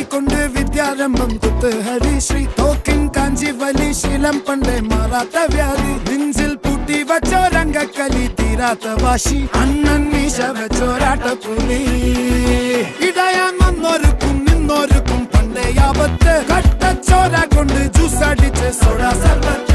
കൊണ്ട് വിദ്യാരംഭം കുത്തുഹരി ശ്രീ തോക്കിൻ കാഞ്ചി വലി ശീലം പണ്ടേ മാറാത്ത വ്യാധി നെഞ്ചിൽ പൂട്ടി വച്ചോരംഗക്കലി തീരാത്ത വാശി അണ്ണൻ മീശ വെച്ചോരാട്ടപ്പുലി ഇടയാൻ വന്നോർക്കും നിന്നോർക്കും പണ്ടേ ആപത്ത് കട്ടച്ചോര കൊണ്ട് ജ്യൂസ് അടിച്ച് സോഡ സർബത്ത്